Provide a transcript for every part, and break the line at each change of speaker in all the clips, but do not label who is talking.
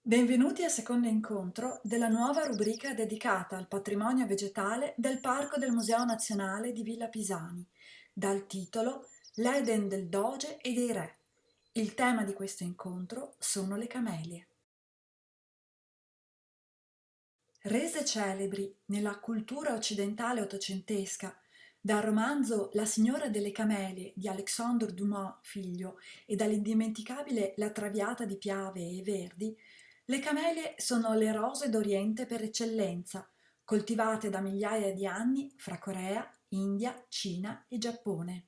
Benvenuti al secondo incontro della nuova rubrica dedicata al patrimonio vegetale del Parco del Museo Nazionale di Villa Pisani, dal titolo L'Eden del Doge e dei Re. Il tema di questo incontro sono le camelie. Rese celebri nella cultura occidentale ottocentesca dal romanzo La signora delle camelie di Alexandre Dumas figlio e dall'indimenticabile La Traviata di Piave e Verdi, le camelie sono le rose d'Oriente per eccellenza, coltivate da migliaia di anni fra Corea, India, Cina e Giappone.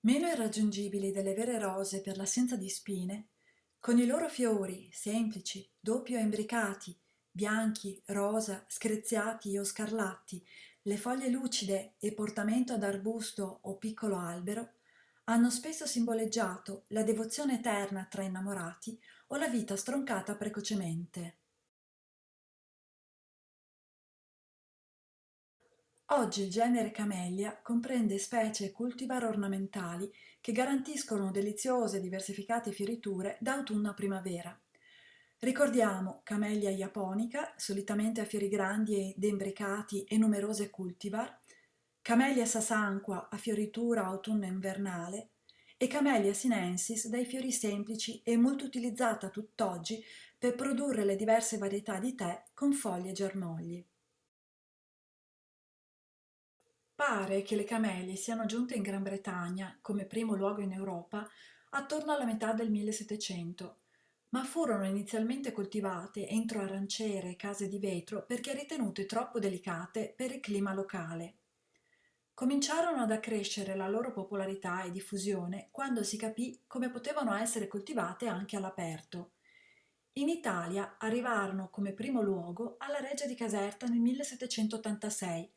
Meno irraggiungibili delle vere rose per l'assenza di spine, con i loro fiori semplici, doppio imbricati, bianchi, rosa, screziati o scarlatti, le foglie lucide e portamento ad arbusto o piccolo albero, hanno spesso simboleggiato la devozione eterna tra innamorati o la vita stroncata precocemente. Oggi il genere Camellia comprende specie e cultivar ornamentali che garantiscono deliziose e diversificate fioriture da autunno a primavera. Ricordiamo Camellia japonica, solitamente a fiori grandi ed imbricati e numerose cultivar, Camellia sasanqua a fioritura autunno-invernale e Camellia sinensis dai fiori semplici e molto utilizzata tutt'oggi per produrre le diverse varietà di tè con foglie e germogli. Pare che le camelie siano giunte in Gran Bretagna, come primo luogo in Europa, attorno alla metà del 1700, ma furono inizialmente coltivate entro aranciere e case di vetro perché ritenute troppo delicate per il clima locale. Cominciarono ad accrescere la loro popolarità e diffusione quando si capì come potevano essere coltivate anche all'aperto. In Italia arrivarono come primo luogo alla Reggia di Caserta nel 1786,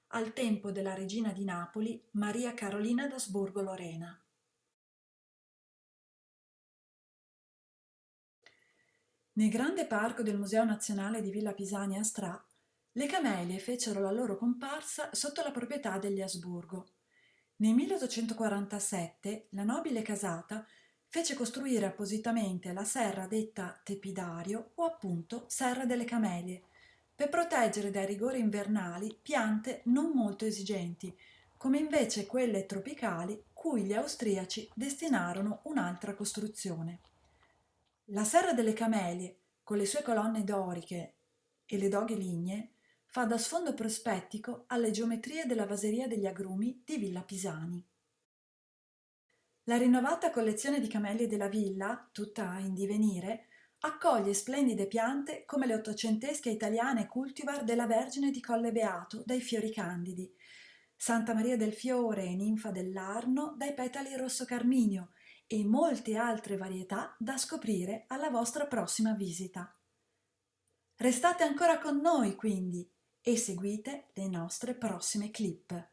al tempo della regina di Napoli Maria Carolina d'Asburgo-Lorena. Nel grande parco del Museo Nazionale di Villa Pisani a Stra, le camelie fecero la loro comparsa sotto la proprietà degli Asburgo. Nel 1847 la nobile casata fece costruire appositamente la serra detta Tepidario o appunto Serra delle Camelie, per proteggere dai rigori invernali piante non molto esigenti, come invece quelle tropicali cui gli austriaci destinarono un'altra costruzione. La Serra delle Camelie, con le sue colonne doriche e le doghe lignee, fa da sfondo prospettico alle geometrie della vaseria degli agrumi di Villa Pisani. La rinnovata collezione di camellie della villa, tutta in divenire, accoglie splendide piante come le ottocentesche italiane cultivar della Vergine di Colle Beato dai fiori candidi, Santa Maria del Fiore e Ninfa dell'Arno dai petali rosso carminio e molte altre varietà da scoprire alla vostra prossima visita. Restate ancora con noi quindi e seguite le nostre prossime clip.